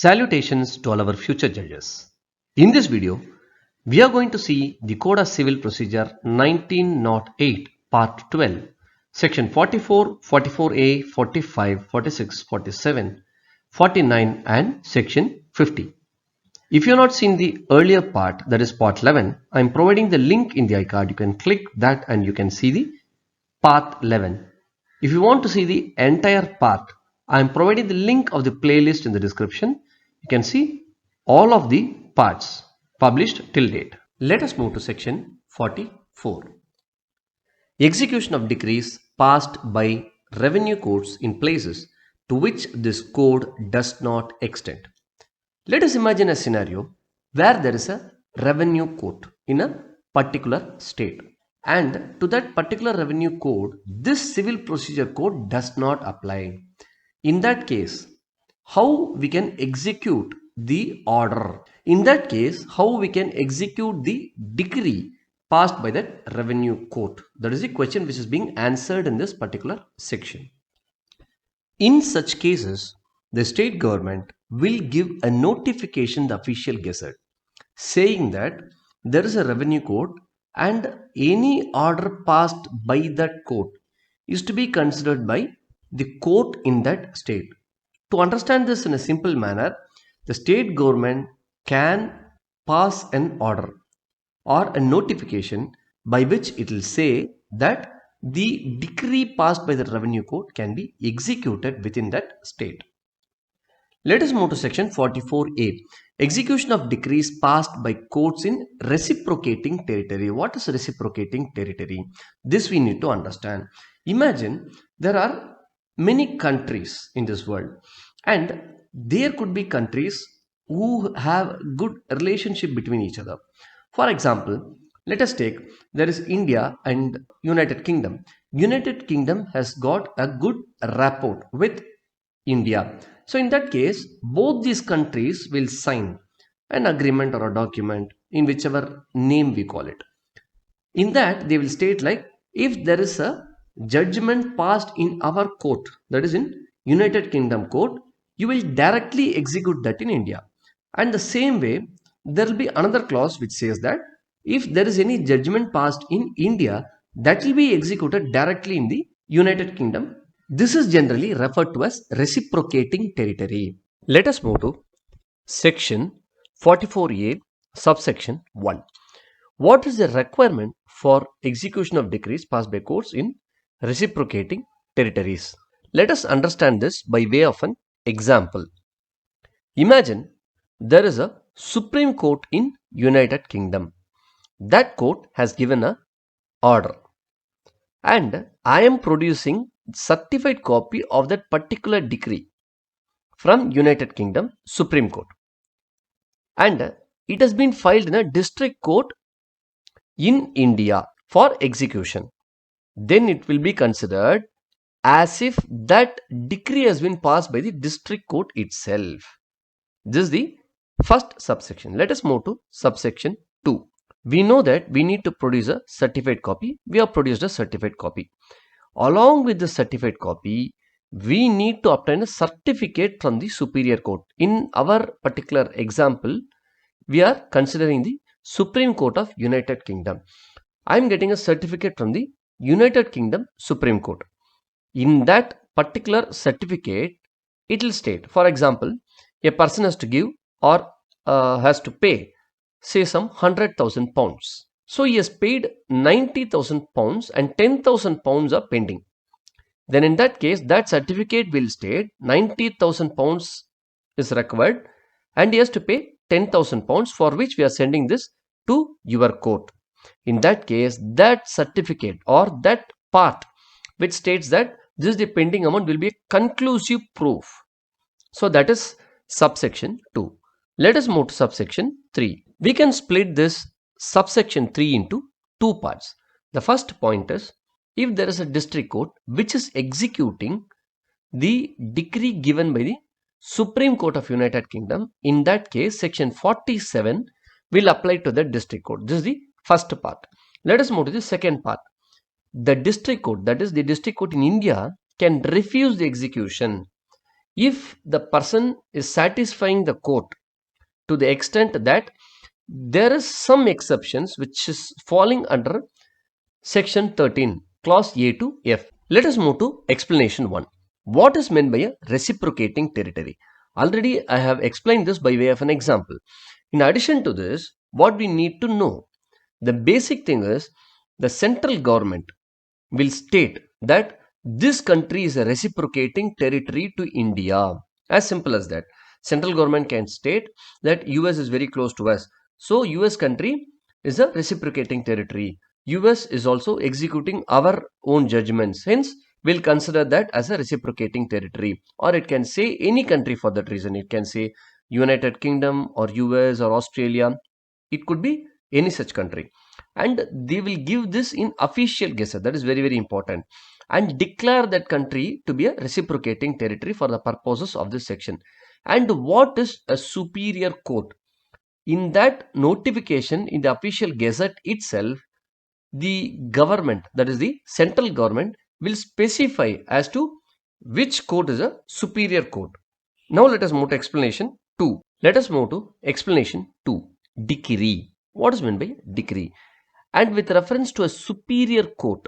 Salutations to all our future judges. In this video, we are going to see the Code of Civil Procedure 1908 Part 12, Section 44, 44A, 45, 46, 47, 49 and Section 50. If you have not seen the earlier part, that is Part 11, I am providing the link in the iCard. You can click that and you can see the Part 11. If you want to see the entire part, I am providing the link of the playlist in the description. You can see all of the parts published till date. Let us move to section 44. Execution of decrees passed by revenue courts in places to which this code does not extend. Let us imagine a scenario where there is a revenue court in a particular state, and to that particular revenue code, this civil procedure code does not apply. In that case, how we can execute the order? In that case, how we can execute the decree passed by that revenue court? That is the question which is being answered in this particular section. In such cases, the state government will give a notification, the official gazette, saying that there is a revenue court and any order passed by that court is to be considered by the court in that state. To understand this in a simple manner, the state government can pass an order or a notification by which it will say that the decree passed by the revenue court can be executed within that state. Let us move to section 44A. Execution of decrees passed by courts in reciprocating territory. What is reciprocating territory? This we need to understand. Imagine there are many countries in this world, and there could be countries who have good relationship between each other. For example, let us take, there is India and United Kingdom. United Kingdom has got a good rapport with India. So in that case, both these countries will sign an agreement or a document in whichever name we call it. In that, they will state like, if there is a judgment passed in our court, that is in United Kingdom court, you will directly execute that in India. And the same way, there will be another clause which says that if there is any judgment passed in India, that will be executed directly in the United Kingdom. This is generally referred to as reciprocating territory. Let us move to section 44A, subsection 1. What is the requirement for execution of decrees passed by courts in reciprocating territories? Let us understand this by way of an example. Imagine there is a Supreme Court in United Kingdom. That court has given an order, and I am producing certified copy of that particular decree from United Kingdom Supreme Court, and it has been filed in a district court in India for execution. Then it will be considered as if that decree has been passed by the district court itself. This is the first subsection. Let us move to subsection 2. We know that we need to produce a certified copy. We have produced a certified copy. Along with the certified copy, we need to obtain a certificate from the superior court. In our particular example, we are considering the Supreme Court of United Kingdom. I am getting a certificate from the United Kingdom Supreme Court. In that particular certificate, it will state, for example, a person has to give or has to pay, say, some 100,000 pounds. So he has paid 90,000 pounds and 10,000 pounds are pending. Then in that case, that certificate will state 90,000 pounds is required and he has to pay 10,000 pounds, for which we are sending this to your court. In that case, that certificate or that part which states that this is the pending amount will be a conclusive proof. So that is subsection 2. Let us move to subsection 3. We can split this subsection 3 into two parts. The first point is, if there is a district court which is executing the decree given by the Supreme Court of United Kingdom, in that case section 47 will apply to the district court. This is the first part. Let us move to the second part. The district court, that is the district court in India, can refuse the execution if the person is satisfying the court to the extent that there is some exceptions which is falling under section 13 clause A to F. Let us move to explanation 1. What is meant by a reciprocating territory? Already I have explained this by way of an example. In addition to this, what we need to know, the basic thing is the central government will state that this country is a reciprocating territory to India. As simple as that. Central government can state that US is very close to us. So US country is a reciprocating territory. US is also executing our own judgments. Hence, we'll consider that as a reciprocating territory. Or it can say any country for that reason. It can say United Kingdom or US or Australia. It could be any such country. And they will give this in official gazette. That is very, very important. And declare that country to be a reciprocating territory for the purposes of this section. And what is a superior court? In that notification in the official gazette itself, the government, that is the central government, will specify as to which court is a superior court. Now let us move to explanation 2. Let us move to explanation 2. Decree. What is meant by decree? And with reference to a superior court.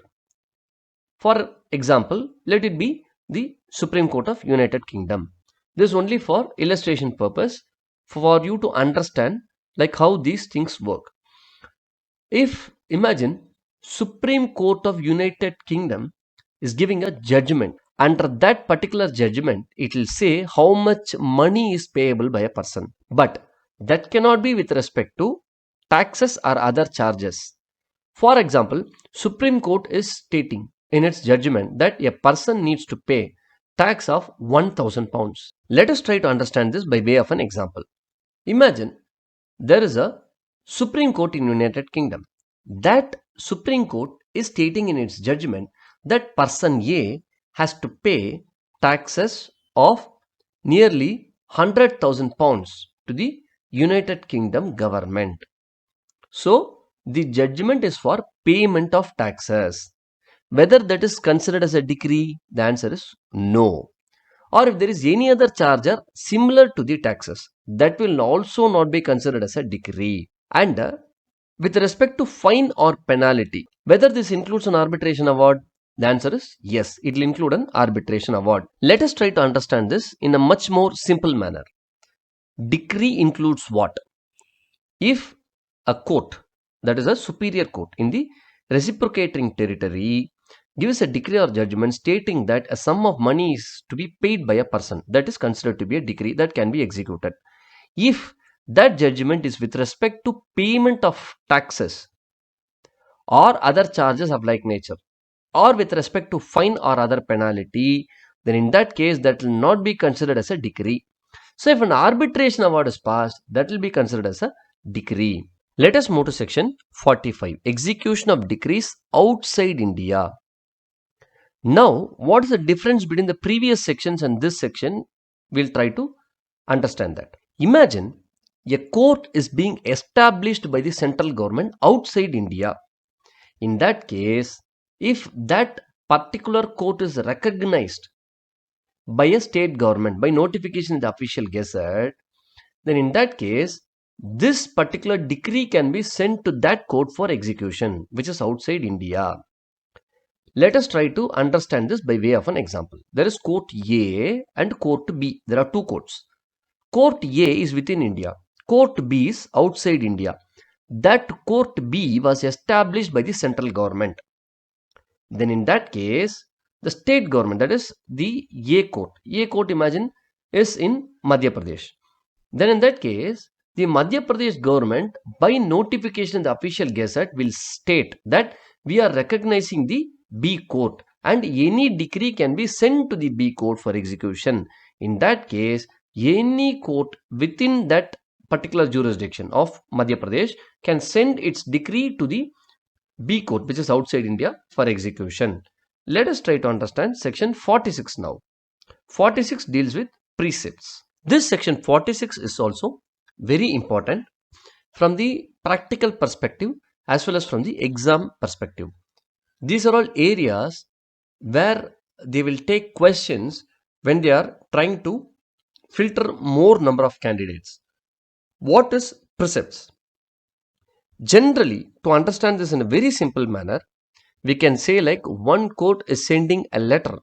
For example, let it be the Supreme Court of United Kingdom. This is only for illustration purpose for you to understand like how these things work. If imagine Supreme Court of United Kingdom is giving a judgment. Under that particular judgment, it will say how much money is payable by a person. But that cannot be with respect to taxes or other charges. For example, Supreme Court is stating in its judgment that a person needs to pay tax of 1000 pounds. Let us try to understand this by way of an example. Imagine there is a Supreme Court in United Kingdom. That Supreme Court is stating in its judgment that person A has to pay taxes of nearly 100,000 pounds to the United Kingdom government. So, the judgment is for payment of taxes. Whether that is considered as a decree, the answer is no. Or if there is any other charger similar to the taxes, that will also not be considered as a decree. And with respect to fine or penalty, whether this includes an arbitration award, the answer is yes, it will include an arbitration award. Let us try to understand this in a much more simple manner. Decree includes what? If a court, that is a superior court in the reciprocating territory, gives a decree or judgment stating that a sum of money is to be paid by a person, that is considered to be a decree that can be executed. If that judgment is with respect to payment of taxes or other charges of like nature, or with respect to fine or other penalty, then in that case that will not be considered as a decree. So if an arbitration award is passed, that will be considered as a decree. Let us move to section 45. Execution of decrees outside India. Now, what is the difference between the previous sections and this section? We'll try to understand that. Imagine a court is being established by the central government outside India. In that case, if that particular court is recognized by a state government, by notification in the official gazette, then in that case, this particular decree can be sent to that court for execution, which is outside India. Let us try to understand this by way of an example. There is court A and court B. There are two courts. Court A is within India. Court B is outside India. That court B was established by the central government. Then in that case, the state government, that is the A court imagine is in Madhya Pradesh. Then in that case, the Madhya Pradesh government by notification in the official gazette will state that we are recognizing the B court and any decree can be sent to the B court for execution. In that case, any court within that particular jurisdiction of Madhya Pradesh can send its decree to the B court, which is outside India, for execution. Let us try to understand section 46 now. 46 deals with precepts. This section 46 is also very important from the practical perspective as well as from the exam perspective. These are all areas where they will take questions when they are trying to filter more number of candidates. What is precepts? Generally, to understand this in a very simple manner, we can say like one court is sending a letter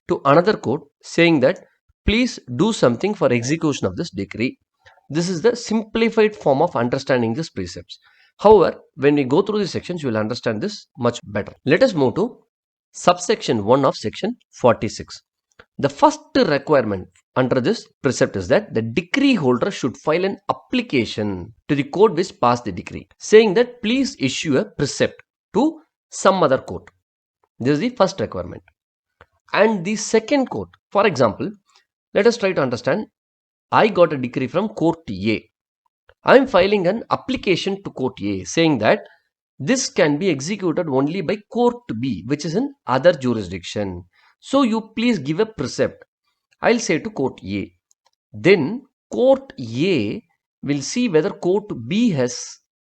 to another court saying that please do something for execution of this decree. This is the simplified form of understanding these precepts. However, when we go through the sections, you will understand this much better. Let us move to subsection 1 of section 46. The first requirement under this precept is that the decree holder should file an application to the court which passed the decree, saying that please issue a precept to some other court. This is the first requirement. And the second court, for example, let us try to understand. I got a decree from court A. I am filing an application to court A saying that this can be executed only by court B, which is in other jurisdiction. So you please give a precept. I'll say to court A. Then court A will see whether court B has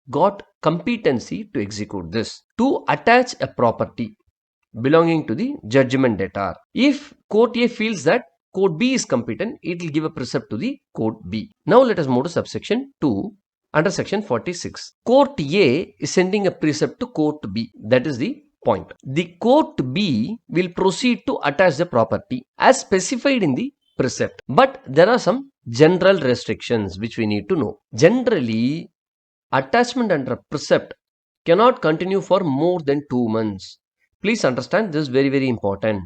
got competency to execute this, to attach a property belonging to the judgment debtor. If court A feels that court B is competent, it will give a precept to the court B. Now let us move to subsection 2 under section 46. Court A is sending a precept to court B. That is the point. The court B will proceed to attach the property as specified in the precept. But there are some general restrictions which we need to know. Generally, attachment under precept cannot continue for more than 2 months. Please understand this is very, very important.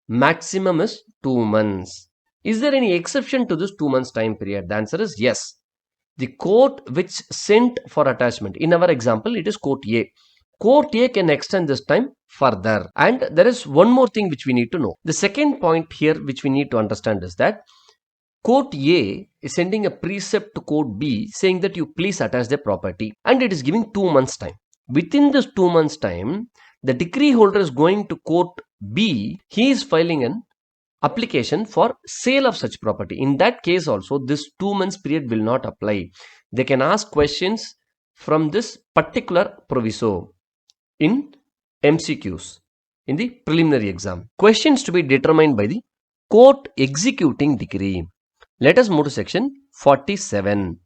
Maximum is 2 months. Is there any exception to this 2 months time period? The answer is yes. The court which sent for attachment, in our example, it is court A. Court A can extend this time further. And there is one more thing which we need to know. The second point here which we need to understand is that court A is sending a precept to court B saying that you please attach the property, and it is giving 2 months time. Within this 2 months time, the decree holder is going to court B. He is filing an application for sale of such property. In that case also, this 2 months period will not apply. They can ask questions from this particular proviso in MCQs, in the preliminary exam. Questions to be determined by the court executing decree. Let us move to section 47.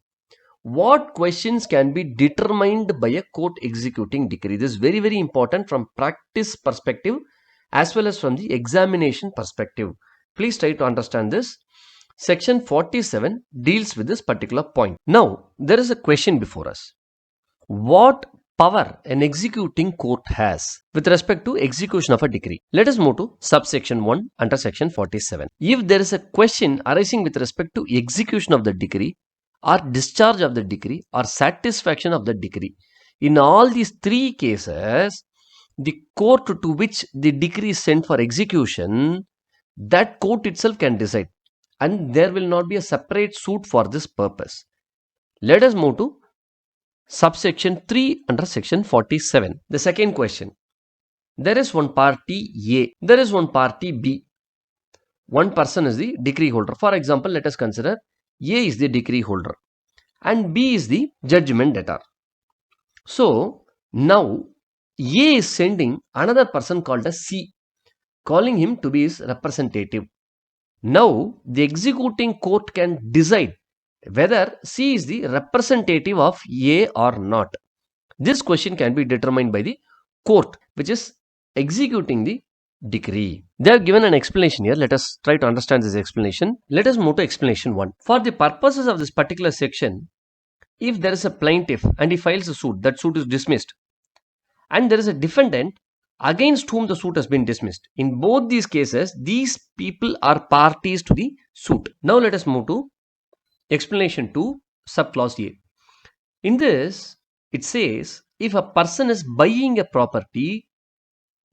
What questions can be determined by a court executing decree? This is very, very important from practice perspective as well as from the examination perspective. Please try to understand this. Section 47 deals with this particular point. Now, there is a question before us. What power an executing court has with respect to execution of a decree? Let us move to subsection 1 under section 47. If there is a question arising with respect to execution of the decree, or discharge of the decree, or satisfaction of the decree, in all these 3 cases, the court to which the decree is sent for execution, that court itself can decide, and there will not be a separate suit for this purpose. Let us move to subsection 3 under section 47. The second question. There is one party A. There is one party B. One person is the decree holder. For example, let us consider A is the decree holder and B is the judgment debtor. So, now A is sending another person called as C, calling him to be his representative. Now, the executing court can decide whether C is the representative of A or not. This question can be determined by the court which is executing the decree. They have given an explanation here. Let us try to understand this explanation. Let us move to explanation 1. For the purposes of this particular section, if there is a plaintiff and he files a suit, that suit is dismissed. And there is a defendant against whom the suit has been dismissed. In both these cases, these people are parties to the suit. Now let us move to explanation 2, subclause A. In this, it says, if a person is buying a property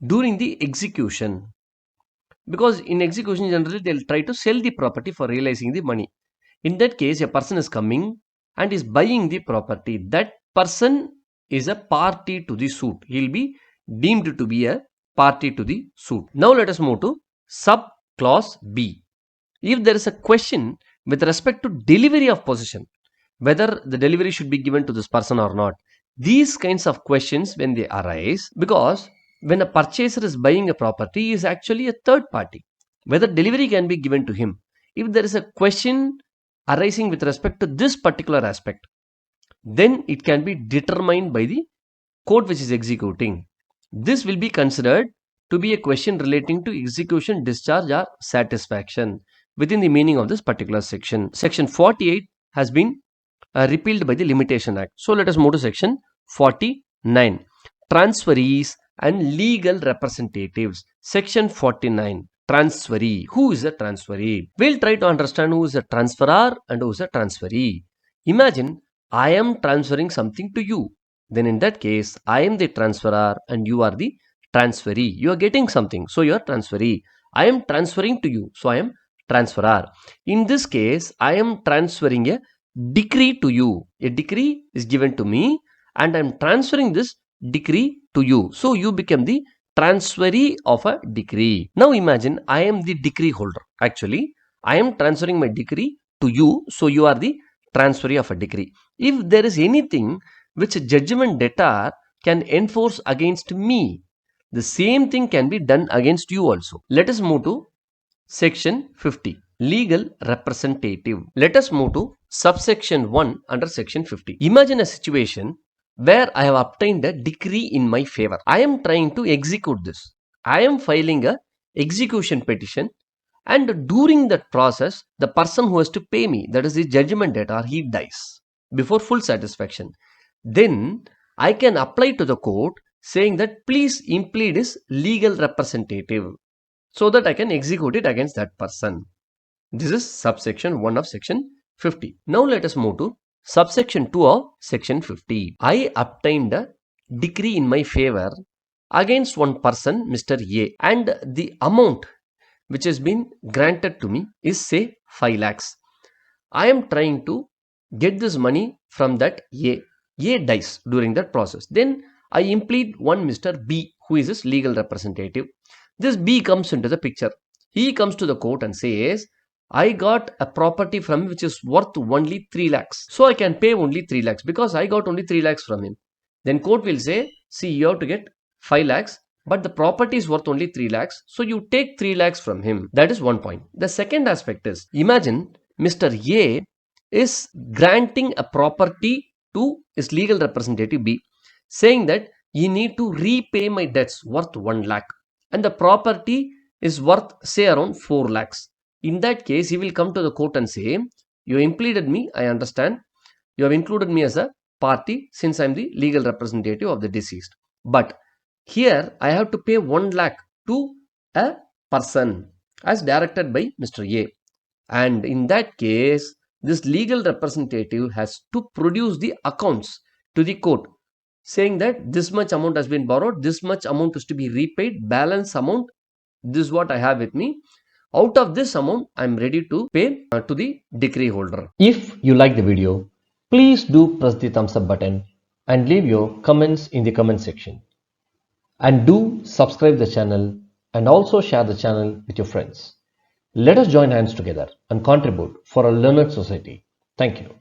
during the execution, because in execution generally they will try to sell the property for realizing the money. In that case, a person is coming and is buying the property. That person is a party to the suit. He will be deemed to be a party to the suit. Now let us move to subclause B. If there is a question with respect to delivery of possession, whether the delivery should be given to this person or not, these kinds of questions when they arise, because when a purchaser is buying a property, he is actually a third party. whether delivery can be given to him. If there is a question arising with respect to this particular aspect, then it can be determined by the court which is executing. This will be considered to be a question relating to execution, discharge or satisfaction within the meaning of this particular section. Section 48 has been repealed by the Limitation Act. So let us move to section 49. Transferees and legal representatives. Section 49. Transferee. Who is a transferee? We'll try to understand who is a transferor and who is a transferee. Imagine I am transferring something to you. Then in that case, I am the transferor and you are the transferee. You are getting something, so you are transferee. I am transferring to you, so I am transferor. In this case, I am transferring a decree to you. A decree is given to me and I am transferring this decree to you. So you become the transferee of a decree. Now imagine I am the decree holder. Actually, I am transferring my decree to you. So you are the transferee of a decree. If there is anything which a judgment debtor can enforce against me, the same thing can be done against you also. Let us move to section 50. Legal representative. Let us move to subsection 1 under section 50. Imagine a situation where I have obtained a decree in my favor. I am trying to execute this. I am filing a execution petition, and during that process, the person who has to pay me, that is the judgment debtor, he dies before full satisfaction. Then I can apply to the court saying that please implead his legal representative so that I can execute it against that person. This is subsection 1 of section 50. Now let us move to subsection 2 of section 50. I obtained a decree in my favor against one person, Mr. A, and the amount which has been granted to me is say 5 lakhs. I am trying to get this money from that A. A dies during that process. Then I implead one Mr. B, who is his legal representative. This B comes into the picture. He comes to the court and says, I got a property from him which is worth only 3 lakhs. So I can pay only 3 lakhs because I got only 3 lakhs from him. Then court will say, see, you have to get 5 lakhs, but the property is worth only 3 lakhs. So you take 3 lakhs from him. That is one point. The second aspect is, imagine Mr. A is granting a property to his legal representative B, saying that you need to repay my debts worth 1 lakh. And the property is worth say around 4 lakhs. In that case, he will come to the court and say, you impleaded me, I understand. You have included me as a party since I am the legal representative of the deceased. But here I have to pay 1 lakh to a person as directed by Mr. A. And in that case, this legal representative has to produce the accounts to the court saying that this much amount has been borrowed, this much amount is to be repaid, balance amount, this is what I have with me. Out of this amount, I am ready to pay to the decree holder. If you like the video, please do press the thumbs up button and leave your comments in the comment section. And do subscribe the channel and also share the channel with your friends. Let us join hands together and contribute for a learned society. Thank you.